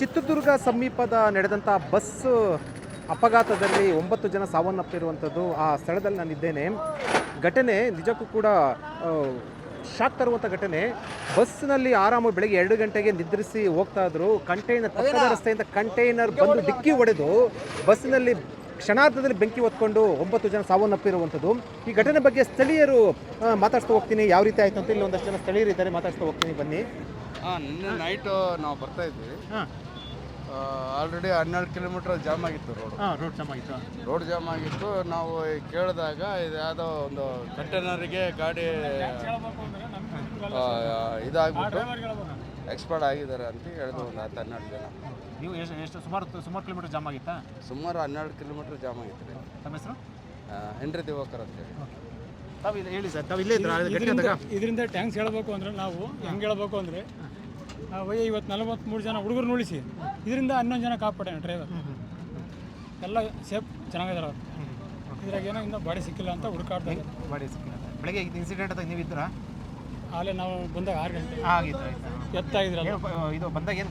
ಚಿತ್ರದುರ್ಗ ಸಮೀಪದ ನಡೆದಂಥ ಬಸ್ ಅಪಘಾತದಲ್ಲಿ 9 ಜನ ಸಾವನ್ನಪ್ಪಿರುವಂಥದ್ದು. ಆ ಸ್ಥಳದಲ್ಲಿ ನಾನಿದ್ದೇನೆ. ಘಟನೆ ನಿಜಕ್ಕೂ ಕೂಡ ಶಾಕ್ ತರುವಂಥ ಘಟನೆ. ಬಸ್ನಲ್ಲಿ ಆರಾಮಾಗಿ ಬೆಳಗ್ಗೆ 2 ಗಂಟೆಗೆ ನಿದ್ರಿಸಿ ಹೋಗ್ತಾ ಇದ್ರು. ಪಕ್ಕದ ರಸ್ತೆಯಿಂದ ಕಂಟೈನರ್ ಬಂದು ಡಿಕ್ಕಿ ಹೊಡೆದು ಬಸ್ಸಿನಲ್ಲಿ ಕ್ಷಣಾರ್ಧದಲ್ಲಿ ಬೆಂಕಿ ಹೊತ್ಕೊಂಡು 9 ಜನ ಸಾವನ್ನಪ್ಪಿರುವಂಥದ್ದು. ಈ ಘಟನೆ ಬಗ್ಗೆ ಸ್ಥಳೀಯರು ಮಾತಾಡ್ತಾ ಹೋಗ್ತೀನಿ, ಯಾವ ರೀತಿ ಆಯಿತು ಅಂತ. ಇಲ್ಲಿ ಒಂದಷ್ಟು ಜನ ಸ್ಥಳೀಯರು ಇದ್ದಾರೆ, ಮಾತಾಡ್ತಾ ಹೋಗ್ತೀನಿ, ಬನ್ನಿ. ನಿನ್ನೆ ನೈಟು ನಾವು ಬರ್ತಾ ಇದ್ವಿ. ಆಲ್ರೆಡಿ 12 ಕಿಲೋಮೀಟರ್ ಜಾಮ್ ಆಗಿತ್ತು ರೋಡ್ ಜಾಮ್ ಆಗಿತ್ತು. ನಾವು ಕೇಳಿದಾಗ ಇದು ಯಾವುದೋ ಒಂದು ಕಂಟೈನರಿಗೆ ಗಾಡಿ ಇದಾಗ್ಬಿಟ್ಟು ಎಕ್ಸ್ಪರ್ಟ್ ಆಗಿದ್ದಾರೆ ಅಂತ ಹೇಳಿದ್ರು. ಒಂದು 10-12 ಜನ. ನೀವು ಎಷ್ಟು ಸುಮಾರು ಕಿಲೋಮೀಟರ್ ಜಾಮ್ ಆಗಿತ್ತಾ? ಸುಮಾರು 12 ಕಿಲೋಮೀಟರ್ ಜಾಮ್ ಆಗಿತ್ತು ರೀ. ತಮ್ಮ ಹೆಸರು? ಹೆನ್ರಿ ದಿವಾಕರ್ ಅಂತೇಳಿ. ತಾವು ಹೇಳಿ ಸರ್, ತಾವು ಇಲ್ಲೇ ಇದರಿಂದ ಟ್ಯಾಂಕ್ಸ್ ಹೇಳಬೇಕು ಅಂದರೆ ನಾವು ಹೆಂಗೆ ಹೇಳಬೇಕು ಅಂದರೆ ಇವತ್ತು 43 ಜನ ಹುಡುಗರು ಉಳಿಸಿ ಇದರಿಂದ 11 ಜನ ಕಾಪಾಡೋಣ ಡ್ರೈವರ್ ಎಲ್ಲ ಸೇಫ್ ಚೆನ್ನಾಗಿದ್ದಾರೆ. ಇದ್ರಾಗ ಏನೋ ಇನ್ನೂ ಬಾಡಿ ಸಿಕ್ಕಿಲ್ಲ ಅಂತ ಹುಡುಕಾಡ್ತಾರೆ. ಬಾಡಿ ಸಿಕ್ಕಿಲ್ಲ. ಬೆಳಗ್ಗೆ ಇನ್ಸಿಡೆಂಟ್ ಅಂತ ನೀವು ಇದ್ದೀರಾ? ಅಲ್ಲೇ ನಾವು ಬಂದಾಗ 6 ಗಂಟೆ ಎತ್ತಾ ಇದ್ರಲ್ಲ, ಇದು ಬಂದಾಗ ಏನು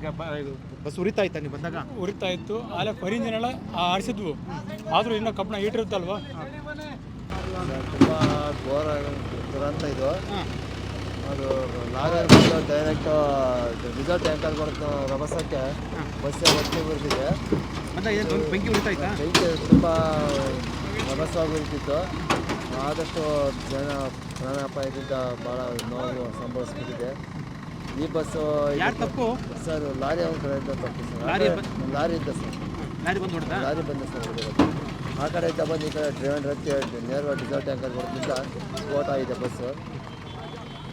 ಬಸ್ ಉರಿತಾ ಇತ್ತಾ? ನೀವು ಬಂದಾಗ ಉರಿತಾ ಇತ್ತು. ಅಲ್ಲೇ ಪರಿಂಜನೆಲ್ಲ ಆರಿಸಿದ್ವು, ಆದರೂ ಇನ್ನೂ ಕಬ್ಬಣ ಇಟ್ಟಿರುತ್ತಲ್ವ. ತುಂಬ ಘೋರ ದುರಂತ ಇದು. ಅದು ಲಾರಿ ಬಂದು ಡೈರೆಕ್ಟು ಡೀಸೆಲ್ ಟ್ಯಾಂಕರ್ ಬರುತ್ತೆ ರಭಸಕ್ಕೆ ಬಸ್ಸೇ ಒತ್ತಿ ಬರ್ತಿದೆ. ಬೆಂಕಿ ಉರಿತಾ ಇತ್ತಾ? ಬೆಂಕಿ ತುಂಬ ರಭಸವಾಗಿ ಉರಿತಿತ್ತು. ಆದಷ್ಟು ಜನ ಪ್ರಾಣಾಪಾಯದಿಂದ ಭಾಳ ನೋವು ಸಂಭವಿಸ್ಬಿಟ್ಟಿದೆ. ಈ ಬಸ್ಸು ತಪ್ಪು ಸರ್, ಲಾರಿ ಅವ್ರ ಕಡೆಯಿಂದ ತಪ್ಪು ಸರ್. ಲಾರಿ ಇದ್ದ ಸರ್, ಲಾರಿ ಬಂದ ಸರ್. ಆ ಕಡೆಯಿಂದ ಬಂದು ಈ ಕಡೆ ಡ್ರೈವರ್ ಹತ್ತಿ ನೇರವಾಗಿ ಡೀಸೆಲ್ ಟ್ಯಾಂಕರ್ ಬರೋದ್ರಿಂದ ಸ್ಫೋಟ ಆಗಿದೆ ಬಸ್ಸು.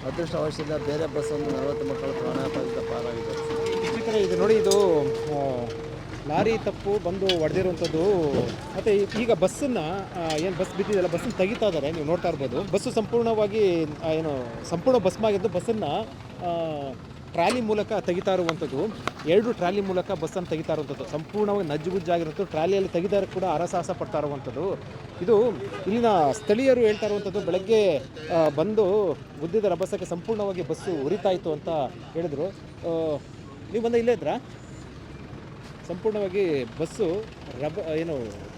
ಅದೃಷ್ಟವಶದಿಂದ ಬೇರೆ ಬಸ್ ಒಂದು 40 ಮಕ್ಕಳು ಪ್ರಾಣಾಪಾಯದಿಂದ ಪಾರಾಗಿದ್ದಾರೆ. ಇದು ನೋಡಿ, ಇದು ಲಾರಿ ತಪ್ಪು ಬಂದು ಹೊಡೆದಿರುವಂಥದ್ದು. ಮತ್ತು ಈಗ ಬಸ್ಸನ್ನು ಏನು ಬಸ್ ಬಿದ್ದಿದೆಯಲ್ಲ, ಬಸ್ಸನ್ನು ತೆಗಿತಾ ಇದ್ದಾರೆ, ನೀವು ನೋಡ್ತಾ ಇರ್ಬೋದು. ಬಸ್ಸು ಸಂಪೂರ್ಣವಾಗಿ ಸಂಪೂರ್ಣ ಭಸ್ಮಾಗಿದ್ದು ಬಸ್ಸನ್ನು ಟ್ರಾಲಿ ಮೂಲಕ ತೆಗಿತಾ ಇರುವಂಥದ್ದು. 2 ಟ್ರಾಲಿ ಮೂಲಕ ಬಸ್ಸನ್ನು ತೆಗಿತಾ ಇರುವಂಥದ್ದು. ಸಂಪೂರ್ಣವಾಗಿ ನಜ್ಜುಗುಜ್ಜಾಗಿರುವಂಥದ್ದು. ಟ್ರಾಲಿಯಲ್ಲಿ ತೆಗಿದಾರ ಕೂಡ ಹರಸಾಹಸ ಪಡ್ತಾ ಇರುವಂಥದ್ದು. ಇದು ಇಲ್ಲಿನ ಸ್ಥಳೀಯರು ಹೇಳ್ತಾ ಇರುವಂಥದ್ದು. ಬೆಳಗ್ಗೆ ಬಂದು ಗುದ್ದಿದ ರಭಸಕ್ಕೆ ಸಂಪೂರ್ಣವಾಗಿ ಬಸ್ಸು ಉರಿತಾ ಇತ್ತು ಅಂತ ಹೇಳಿದರು. ನೀವು ಬಂದ ಇಲ್ಲೇ ಇದ್ರಾ? ಸಂಪೂರ್ಣವಾಗಿ ಬಸ್ಸು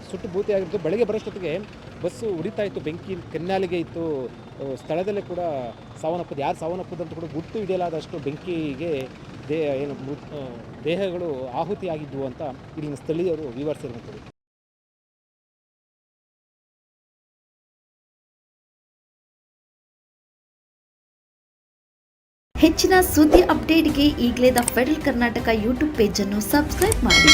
ಸುಟ್ಟು ಬೂತಿ ಆಗಿತ್ತು. ಬೆಳಗ್ಗೆ ಬರೋಷ್ಟೊತ್ತಿಗೆ ಬಸ್ಸು ಉರಿತಾ ಇತ್ತು, ಬೆಂಕಿ ಕೆನ್ನಾಲಿಗೆ ಇತ್ತು. ಸ್ಥಳದಲ್ಲೇ ಕೂಡ ಸಾವನ್ನಪ್ಪದು. ಯಾರು ಸಾವನ್ನಪ್ಪದಂತ ಕೂಡ ಗುರ್ತು ಹಿಡಿಯಲಾದಷ್ಟು ಬೆಂಕಿಗೆ ದೇಹಗಳು ಆಹುತಿಯಾಗಿದ್ವು ಅಂತ ಇಲ್ಲಿನ ಸ್ಥಳೀಯರು ವಿವರಿಸಿರುವಂಥದ್ದು. ಹೆಚ್ಚಿನ ಸುದ್ದಿ ಅಪ್ಡೇಟ್ಗೆ ಈಗಲೇ ದ ಫೆಡರಲ್ ಕರ್ನಾಟಕ ಯೂಟ್ಯೂಬ್ ಪೇಜನ್ನು ಸಬ್ಸ್ಕ್ರೈಬ್ ಮಾಡಿ.